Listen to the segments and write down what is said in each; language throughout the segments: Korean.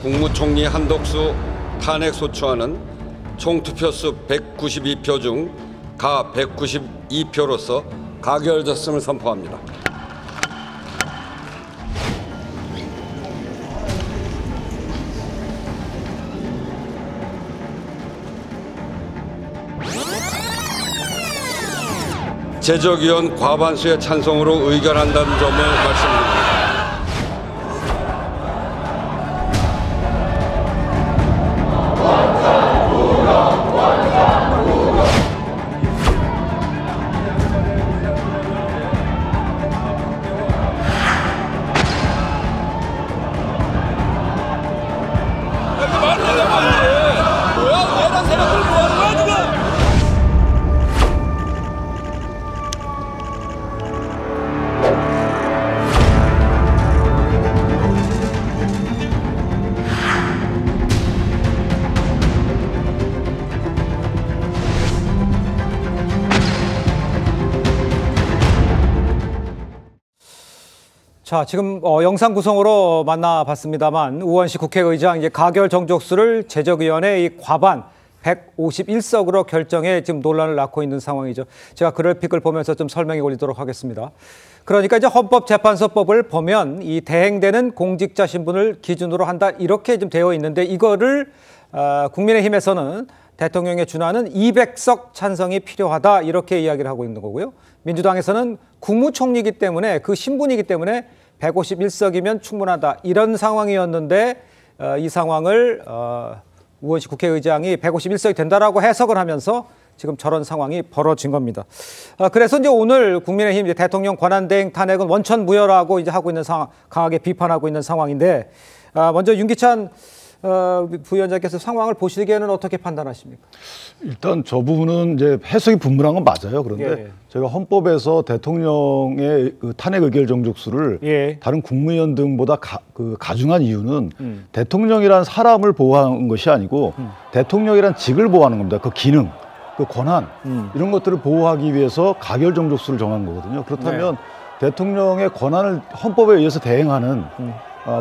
국무총리 한덕수 탄핵 소추안은 총투표수 192표 중 가 192표로서 가결됐음을 선포합니다. 제적위원 과반수의 찬성으로 의결한다는 점을 말씀드립니다. 자, 지금 영상 구성으로 만나봤습니다만 우원식 국회의장 이제 가결 정족수를 제적위원회 이 과반 151석으로 결정해 지금 논란을 낳고 있는 상황이죠. 제가 그래픽을 보면서 좀 설명해 올리도록 하겠습니다. 그러니까 이제 헌법재판소법을 보면 이 대행되는 공직자 신분을 기준으로 한다 이렇게 좀 되어 있는데 이거를 국민의힘에서는 대통령에 준하는 200석 찬성이 필요하다 이렇게 이야기를 하고 있는 거고요. 민주당에서는 국무총리이기 때문에 그 신분이기 때문에 151석이면 충분하다 이런 상황이었는데 이 상황을 우원식 국회의장이 151석이 된다라고 해석을 하면서 지금 저런 상황이 벌어진 겁니다. 그래서 이제 오늘 국민의힘 이제 대통령 권한대행 탄핵은 원천무효라고 이제 하고 있는 상황, 강하게 비판하고 있는 상황인데 먼저 윤기찬 부위원장께서 상황을 보시기에는 어떻게 판단하십니까? 일단 저 부분은 이제 해석이 분분한 건 맞아요. 그런데 예. 제가 헌법에서 대통령의 그 탄핵 의결 정족수를 예. 다른 국무위원 등보다 가중한 이유는 대통령이란 사람을 보호하는 것이 아니고 대통령이란 직을 보호하는 겁니다. 그 기능, 그 권한 이런 것들을 보호하기 위해서 가결 정족수를 정한 거거든요. 그렇다면 대통령의 권한을 헌법에 의해서 대행하는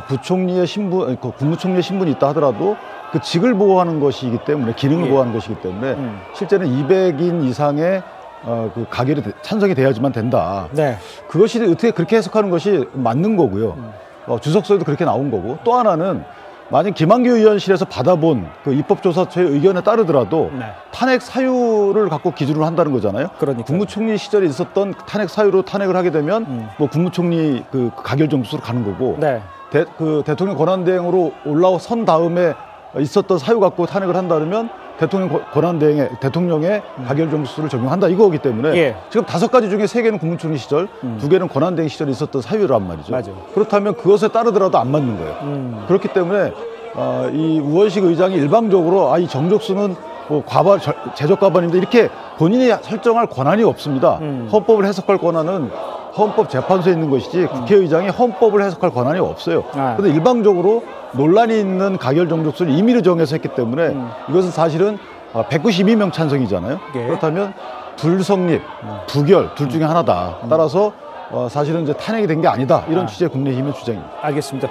부총리의 신분, 국무총리의 신분이 있다 하더라도 그 직을 보호하는 것이기 때문에 기능을 보호하는 것이기 때문에 실제는 200인 이상의 그 가결이 찬성이 돼야지만 된다. 네. 그것이 어떻게 그렇게 해석하는 것이 맞는 거고요. 주석서에도 그렇게 나온 거고 또 하나는 만약 김한규 의원실에서 받아본 그 입법조사처의 의견에 따르더라도 탄핵 사유를 갖고 기준으로 한다는 거잖아요. 그러니까요. 국무총리 시절에 있었던 탄핵 사유로 탄핵을 하게 되면 뭐 국무총리 그 가결 정수로 가는 거고 그 대통령 권한대행으로 올라선 다음에 있었던 사유 갖고 탄핵을 한다 그러면 대통령 권한대행에 대통령의 가결 정수를 적용한다 이거기 때문에 지금 5가지 중에 3개는 국무총리 시절, 2개는 권한대행 시절에 있었던 사유란 말이죠. 맞아요. 그렇다면 그것에 따르더라도 안 맞는 거예요. 그렇기 때문에 이 우원식 의장이 일방적으로 이 정족수는 뭐 제적 과반인데 이렇게 본인이 설정할 권한이 없습니다. 헌법을 해석할 권한은 헌법재판소에 있는 것이지 국회의장이 헌법을 해석할 권한이 없어요. 그런데 일방적으로 논란이 있는 가결 정족수를 임의로 정해서 했기 때문에 이것은 사실은 192명 찬성이잖아요. 그렇다면 불성립, 부결 둘 중에 하나다. 따라서 사실은 이제 탄핵이 된 게 아니다. 이런 취지의 국민의힘의 주장입니다. 알겠습니다.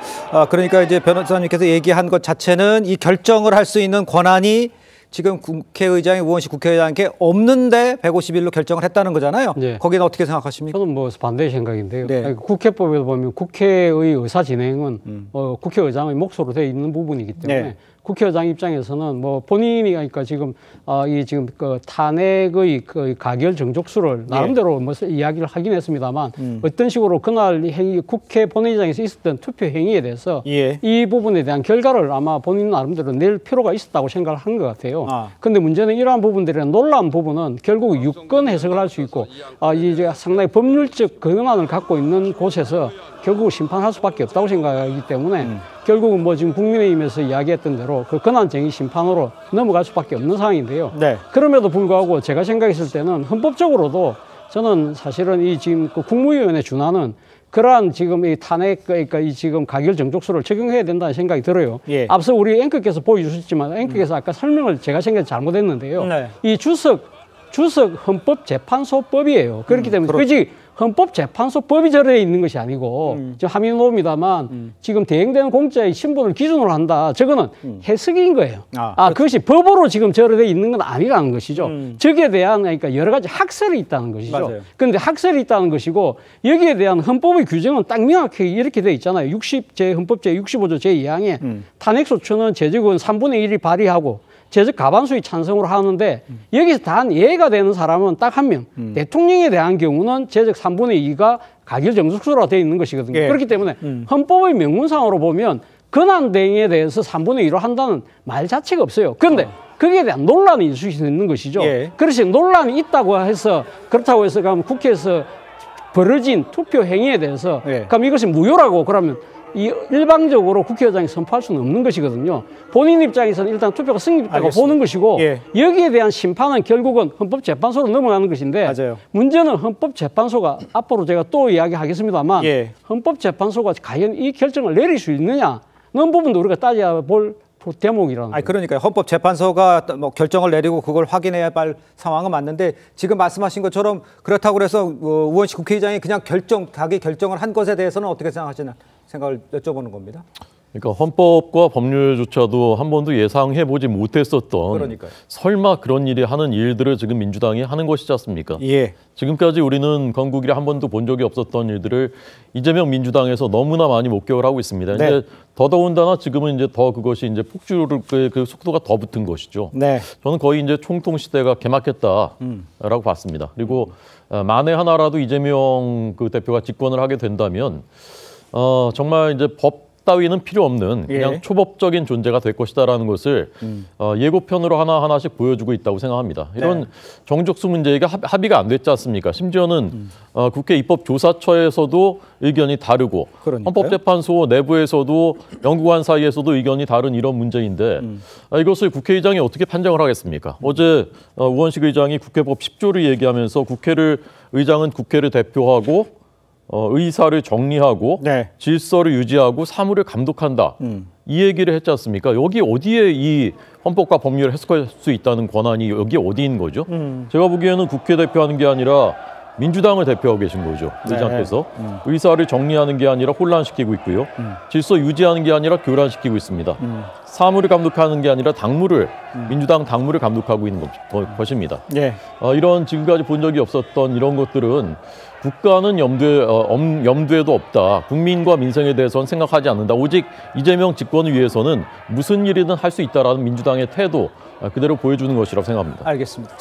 그러니까 이제 변호사님께서 얘기한 것 자체는 이 결정을 할 수 있는 권한이 지금 국회의장이 우원식 국회의장께 없는데 151로 결정을 했다는 거잖아요. 거기는 어떻게 생각하십니까? 저는 뭐 반대의 생각인데요. 국회법에 보면 국회의 의사 진행은 국회의장의 몫으로 되어 있는 부분이기 때문에 국회의장 입장에서는 뭐 본인이 그러니까 지금 지금 그 탄핵의 그 가결 정족수를 나름대로 뭐 이야기를 하긴 했습니다만 어떤 식으로 그날 행위 국회 본회의장에서 있었던 투표 행위에 대해서 이 부분에 대한 결과를 아마 본인 나름대로 낼 필요가 있었다고 생각을 한 것 같아요. 근데 문제는 이러한 부분들의 놀라운 부분은 결국 유권 해석을 할 수 있고 이제 상당히 법률적 권한을 갖고 있는 곳에서 결국 심판할 수밖에 없다고 생각하기 때문에 결국은 뭐 지금 국민의힘에서 이야기했던 대로 그 권한쟁의 심판으로 넘어갈 수밖에 없는 상황인데요. 그럼에도 불구하고 제가 생각했을 때는 헌법적으로도 저는 사실은 이 지금 그 국무위원회 준하는 그러한 지금 이 탄핵 그러니까 이 지금 가결 정족수를 적용해야 된다는 생각이 들어요. 앞서 우리 앵커께서 보여주셨지만 앵커께서 아까 설명을 제가 생각해 잘못했는데요. 이 주석 주석 헌법재판소법이에요. 그렇기 때문에 그지 헌법재판소법이 저래 있는 것이 아니고 지금 함의노입니다만 지금 대행되는 공자의 신분을 기준으로 한다. 저거는 해석인 거예요. 그것이 법으로 지금 저래 돼 있는 건 아니라는 것이죠. 저기에 대한 그러니까 여러 가지 학설이 있다는 것이죠. 그런데 학설이 있다는 것이고 여기에 대한 헌법의 규정은 딱 명확하게 이렇게 돼 있잖아요. 헌법 제65조 제2항에 탄핵소추는 제적은 3분의 1이 발의하고 제적 과반수의 찬성으로 하는데 여기서 단 예외가 되는 사람은 딱 한 명. 대통령에 대한 경우는 제적 3분의 2가 가결 정족수로 되어 있는 것이거든요. 그렇기 때문에 헌법의 명문상으로 보면 권한대행에 대해서 3분의 2로 한다는 말 자체가 없어요. 그런데 거기에 대한 논란이 있을 수 있는 것이죠. 그래서 논란이 있다고 해서 그렇다고 해서 그럼 국회에서 벌어진 투표 행위에 대해서 그럼 이것이 무효라고 그러면 일방적으로 국회의장이 선포할 수는 없는 것이거든요. 본인 입장에서는 일단 투표가 승리했다고 보는 것이고 여기에 대한 심판은 결국은 헌법재판소로 넘어가는 것인데 문제는 헌법재판소가 앞으로 제가 또 이야기하겠습니다만 헌법재판소가 과연 이 결정을 내릴 수 있느냐는 부분도 우리가 따져볼 대목이라는 거예요. 그러니까 헌법재판소가 뭐 결정을 내리고 그걸 확인해야 할 상황은 맞는데 지금 말씀하신 것처럼 그렇다고 해서 우원식 국회의장이 그냥 자기 결정을 한 것에 대해서는 어떻게 생각하시나 생각을 여쭤보는 겁니다. 그러니까 헌법과 법률조차도 한 번도 예상해보지 못했었던 설마 그런 일이 하는 일들을 지금 민주당이 하는 것이지 않습니까? 지금까지 우리는 건국이래 한 번도 본 적이 없었던 일들을 이재명 민주당에서 너무나 많이 목격을 하고 있습니다. 이제 더더군다나 지금은 이제 더 그것이 이제 폭주를 그 속도가 더 붙은 것이죠. 저는 거의 이제 총통 시대가 개막했다라고 봤습니다. 그리고 만에 하나라도 이재명 그 대표가 집권을 하게 된다면 정말 이제 법 따위는 필요 없는 그냥 초법적인 존재가 될 것이다라는 것을 예고편으로 하나하나씩 보여주고 있다고 생각합니다. 이런 정족수 문제가 합의가 안 됐지 않습니까? 심지어는 국회 입법조사처에서도 의견이 다르고 헌법재판소 내부에서도 연구관 사이에서도 의견이 다른 이런 문제인데 이것을 국회의장이 어떻게 판정을 하겠습니까? 어제 우원식 의장이 국회법 10조를 얘기하면서 의장은 국회를 대표하고 의사를 정리하고 질서를 유지하고 사무를 감독한다. 이 얘기를 했지 않습니까? 여기 어디에 이 헌법과 법률을 해석할 수 있다는 권한이 여기 어디인 거죠? 제가 보기에는 국회 대표하는 게 아니라 민주당을 대표하고 계신 거죠. 의장께서. 의사를 정리하는 게 아니라 혼란시키고 있고요. 질서 유지하는 게 아니라 교란시키고 있습니다. 사무를 감독하는 게 아니라 민주당 당무를 감독하고 있는 것입니다. 이런 지금까지 본 적이 없었던 이런 것들은 국가는 염두에도 없다. 국민과 민생에 대해서는 생각하지 않는다. 오직 이재명 집권을 위해서는 무슨 일이든 할 수 있다라는 민주당의 태도 그대로 보여주는 것이라고 생각합니다. 알겠습니다.